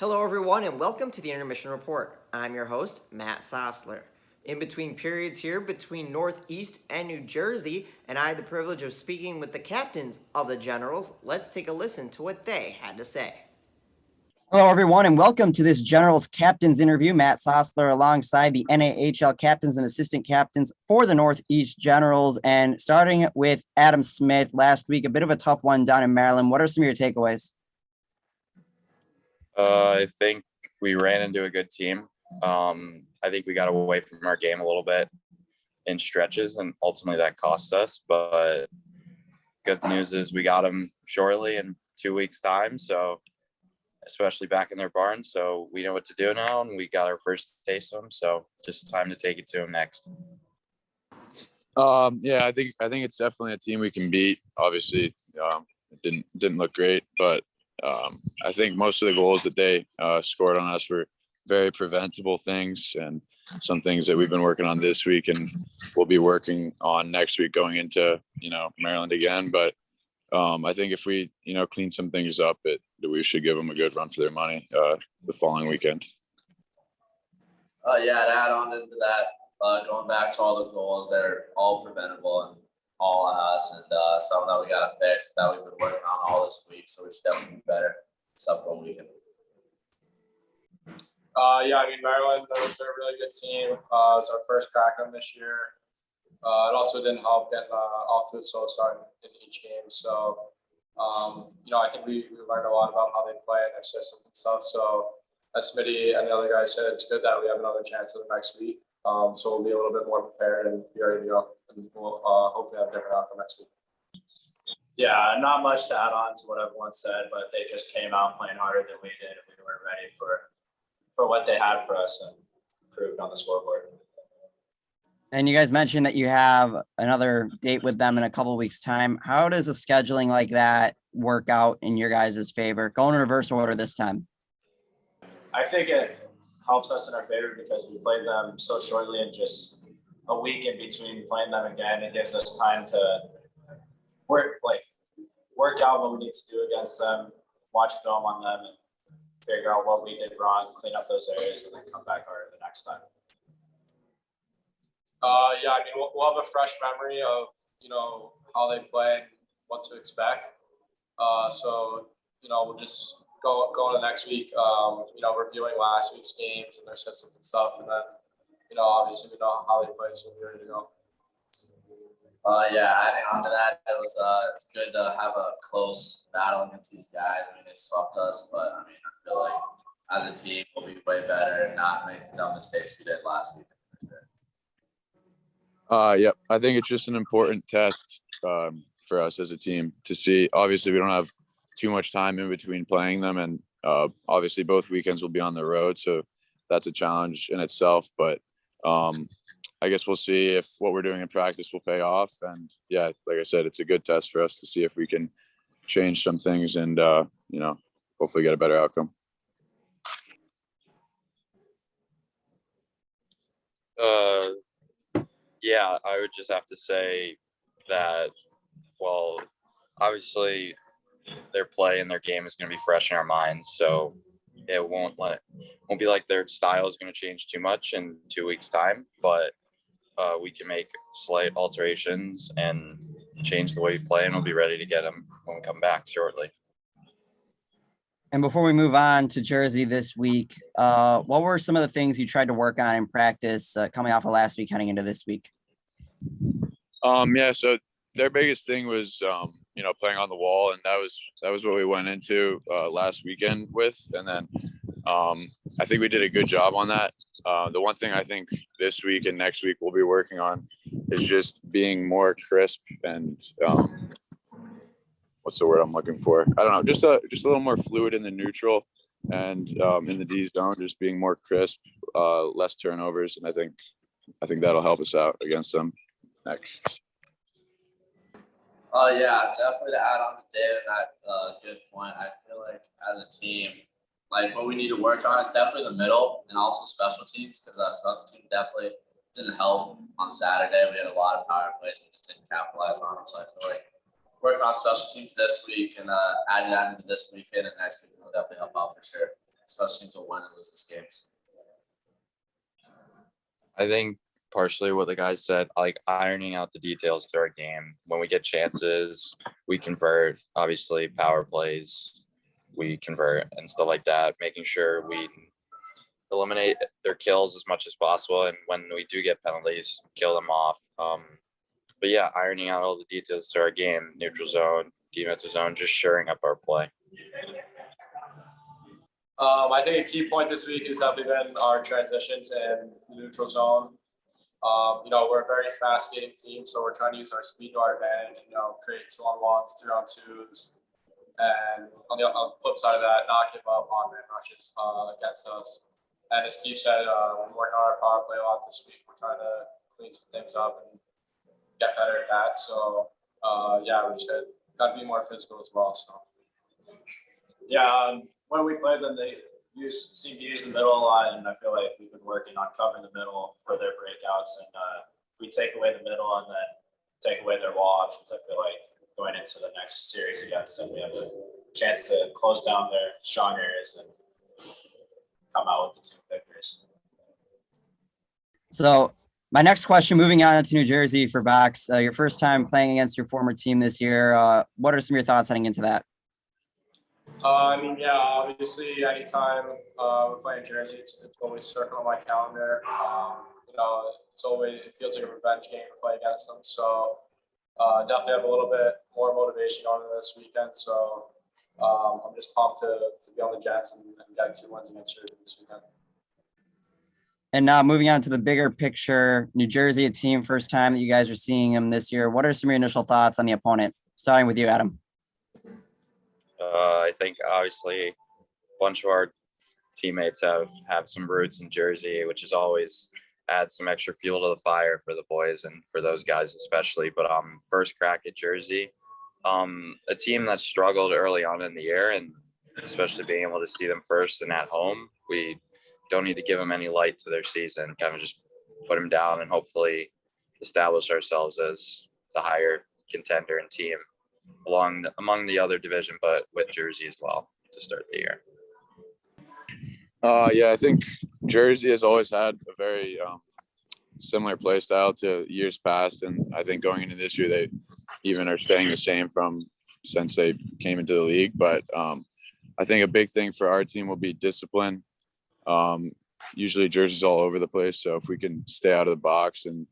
Hello, everyone, and welcome to the Intermission Report. I'm your host, Matt Sosler. In between periods here between Northeast and New Jersey, and I had the privilege of speaking with the captains of the Generals. Let's take a listen to what they had to say. Hello, everyone, and welcome to this Generals Captains interview. Matt Sosler alongside the NAHL captains and assistant captains for the Northeast Generals. And starting with Adam Smith last week, a bit of a tough one down in Maryland. What are some of your takeaways? I think we ran into a good team. I think we got away from our game a little bit in stretches, and ultimately that cost us. But good news is we got them shortly in 2 weeks' time. So, especially back in their barn. So we know what to do now, and we got our first taste of them. So just time to take it to them next. I think it's definitely a team we can beat. Obviously, it didn't look great, but I think most of the goals that they scored on us were very preventable things, and some things that we've been working on this week and we'll be working on next week going into Maryland again. But I think if we clean some things up, we should give them a good run for their money the following weekend. To add on into that, going back to all the goals, they're all preventable and all on us, and some that we got to fix that we've been working on all this week. So we should definitely be better this upcoming weekend. Maryland, they're a really good team. It's our first crack on this year. It also didn't help getting off to a slow start in each game. So, I think we learned a lot about how they play and their systems and stuff. So, as Smitty and the other guys said, it's good that we have another chance in the next week. So we'll be a little bit more prepared and be ready to go. And we'll hopefully have a different outcome next week. Yeah, not much to add on to what everyone said, but they just came out playing harder than we did, and we were ready for what they had for us and proved on the scoreboard. And you guys mentioned that you have another date with them in a couple of weeks' time. How does a scheduling like that work out in your guys' favor? Going in reverse order this time. I think it helps us in our favor because we played them so shortly, and just a week in between playing them again, it gives us time to work out what we need to do against them, watch film on them, and figure out what we did wrong, clean up those areas, and then come back harder the next time. We'll have a fresh memory of how they play and what to expect. We'll just go into next week, reviewing last week's games and their systems and stuff, and then obviously we know how they play, so we're ready to go. Adding on to that, it's good to have a close battle against these guys. They swept us, but I feel like as a team we'll be way better and not make the dumb mistakes we did last week. I think it's just an important test for us as a team to see. Obviously, we don't have too much time in between playing them, and obviously both weekends will be on the road, so that's a challenge in itself. But I guess we'll see if what we're doing in practice will pay off. And like I said, it's a good test for us to see if we can change some things and hopefully get a better outcome. I would just have to say that, obviously their play and their game is going to be fresh in our minds. So it won't be like their style is going to change too much in 2 weeks' time, but we can make slight alterations and change the way we play, and we'll be ready to get them when we come back shortly. And before we move on to Jersey this week, what were some of the things you tried to work on in practice coming off of last week, heading into this week? So their biggest thing was, playing on the wall, and that was what we went into last weekend with. And then I think we did a good job on that. The one thing I think this week and next week we'll be working on is just being more crisp and what's the word I'm looking for? I don't know, just a little more fluid in the neutral and in the D zone, just being more crisp, less turnovers, and I think that'll help us out against them next. Definitely to add on to David, that good point. I feel like as a team, what we need to work on is definitely the middle and also special teams, because special team definitely didn't help on Saturday. We had a lot of power plays, we just didn't capitalize on them. So I feel like working on special teams this week and adding that into this weekend and next week will definitely help out for sure. special teams will win and lose these games. I think partially what the guys said, like ironing out the details to our game. When we get chances, we convert. Obviously, power plays, we convert and stuff like that. Making sure we eliminate their kills as much as possible, and when we do get penalties, kill them off. But yeah, ironing out all the details to our game, neutral zone, defensive zone, just shoring up our play. I think a key point this week has definitely been our transitions in the neutral zone. We're a very fast skating team, so we're trying to use our speed to our advantage, create 2-on-1s, 3-on-2s, and on the flip side of that, not give up on man rushes against us. And as Keith said, we're working on our power play a lot this week. We're trying to clean some things up and get better at that. So, we just got to be more physical as well. So, Yeah, when we play them, they seem to use the middle a lot, and I feel like we've been working on covering the middle for their breakouts. And we take away the middle and then take away their wall options. I feel like going into the next series against them, we have a chance to close down their strong areas and come out with the 2 victories. So my next question, moving on to New Jersey for Box, your first time playing against your former team this year. What are some of your thoughts heading into that? Obviously, anytime we're playing Jersey, it's always circling on my calendar. It feels like a revenge game to play against them. So definitely have a little bit more motivation on this weekend. So I'm just pumped to be on the Jets and get 2 wins against Jersey this weekend. And now moving on to the bigger picture, New Jersey, a team first time that you guys are seeing them this year. What are some of your initial thoughts on the opponent? Starting with you, Adam. I think obviously a bunch of our teammates have some roots in Jersey, which is always adds some extra fuel to the fire for the boys and for those guys especially. But first crack at Jersey, a team that struggled early on in the year, and especially being able to see them first and at home, we don't need to give them any light to their season. Kind of just put them down and hopefully establish ourselves as the higher contender and team among the other division, but with Jersey as well to start the year. I think Jersey has always had a very similar play style to years past, and I think going into this year they even are staying the same since they came into the league. But I think a big thing for our team will be discipline. Usually Jersey's all over the place, so if we can stay out of the box and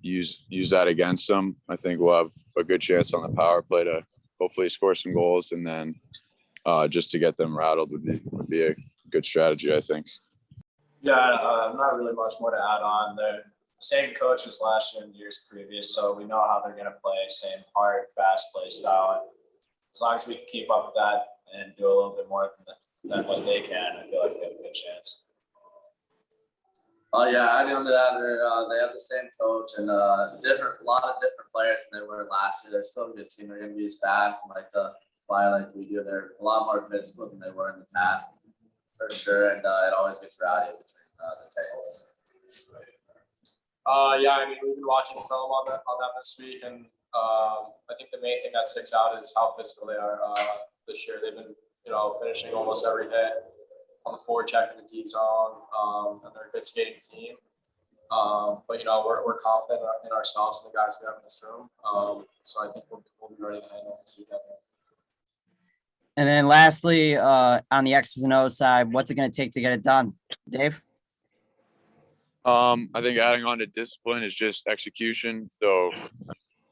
use that against them, I think we'll have a good chance on the power play to hopefully score some goals, and then just to get them rattled would be a good strategy, I think. Yeah, not really much more to add on. They're the same coach as last year and years previous, so we know how they're going to play, same hard, fast play style. And as long as we can keep up with that and do a little bit more than what they can, I feel like they have a good chance. Adding on to that, they have the same coach and a lot of different players than they were last year. They're still a good team. They're going to be as fast and like to fly like we do. They're a lot more physical than they were in the past, for sure. And it always gets rowdy between the tails. We've been watching film on them this week, and I think the main thing that sticks out is how physical they are this year. They've been, finishing almost every hit on the forward check in the D zone, and they're a good skating team. But we're confident in ourselves and the guys we have in this room. So I think we'll be ready to handle this weekend. And then lastly, on the X's and O's side, what's it going to take to get it done? Dave? I think adding on to discipline is just execution. So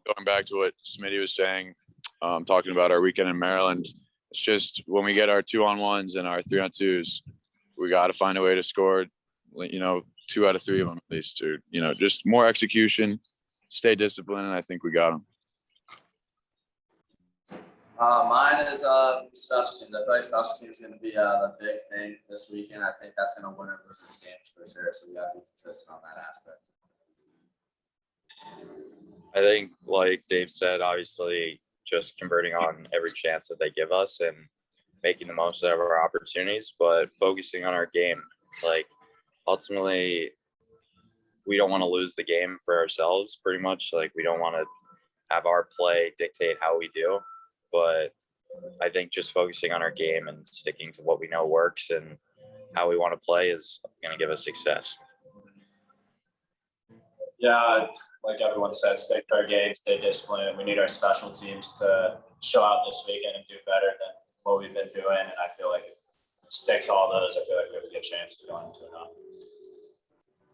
going back to what Smitty was saying, talking about our weekend in Maryland, it's just when we get our 2-on-1s and our 3-on-2s, we got to find a way to score, 2 out of 3 of them at least, or, just more execution, stay disciplined, and I think we got them. Mine is special teams. I feel like special teams is going to be the big thing this weekend. I think that's going to win or lose this game for sure. So we got to be consistent on that aspect. I think, like Dave said, obviously just converting on every chance that they give us and making the most of our opportunities, but focusing on our game. Like, ultimately, we don't want to lose the game for ourselves, pretty much. Like, we don't want to have our play dictate how we do. But I think just focusing on our game and sticking to what we know works and how we want to play is going to give us success. Yeah, like everyone said, stick to our game, stay disciplined. We need our special teams to show out this weekend and do better than what we've been doing. And I feel like if we stick to all those, I feel like we have a good chance of going into it now.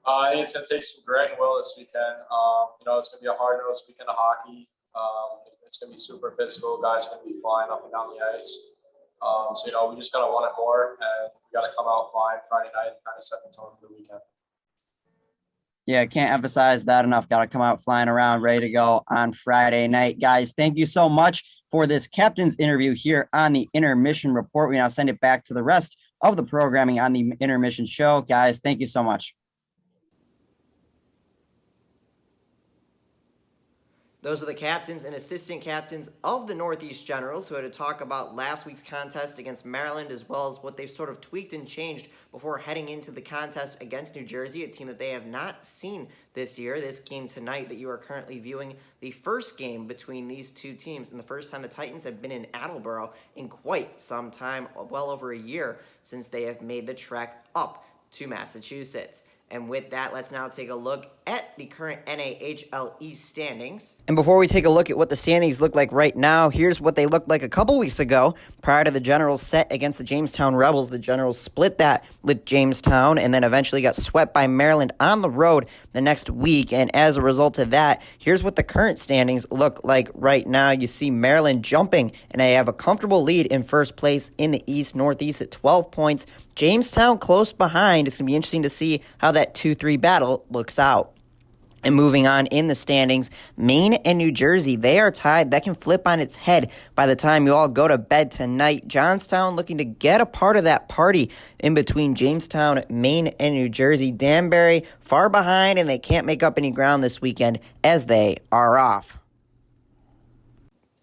I think it's going to take some grit and will this weekend. It's going to be a hard-nosed weekend of hockey. It's going to be super physical. Guys going to be flying up and down the ice. We just got to want it more, and we got to come out flying Friday night and kind of set the tone for the weekend. Yeah, can't emphasize that enough. Got to come out flying around, ready to go on Friday night. Guys, thank you so much for this captain's interview here on the Intermission Report. We now send it back to the rest of the programming on the Intermission Show. Guys, thank you so much. Those are the captains and assistant captains of the Northeast Generals who had to talk about last week's contest against Maryland, as well as what they've sort of tweaked and changed before heading into the contest against New Jersey, a team that they have not seen this year. This game tonight that you are currently viewing, the first game between these two teams, and the first time the Titans have been in Attleboro in quite some time, well over a year since they have made the trek up to Massachusetts. And with that, let's now take a look at the current NAHL East standings. And before we take a look at what the standings look like right now, here's what they looked like a couple weeks ago. Prior to the Generals set against the Jamestown Rebels, the Generals split that with Jamestown and then eventually got swept by Maryland on the road the next week. And as a result of that, here's what the current standings look like right now. You see Maryland jumping, and they have a comfortable lead in first place in the East Northeast at 12 points. Jamestown close behind. It's going to be interesting to see how that 2-3 battle looks out. And moving on in the standings, Maine and New Jersey, they are tied. That can flip on its head by the time you all go to bed tonight. Johnstown looking to get a part of that party in between Jamestown, Maine, and New Jersey. Danbury far behind, and they can't make up any ground this weekend as they are off.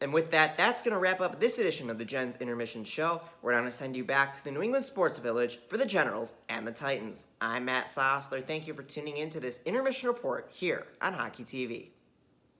And with that, that's going to wrap up this edition of the Gens Intermission Show. We're going to send you back to the New England Sports Village for the Generals and the Titans. I'm Matt Sosler. Thank you for tuning in to this Intermission Report here on Hockey TV.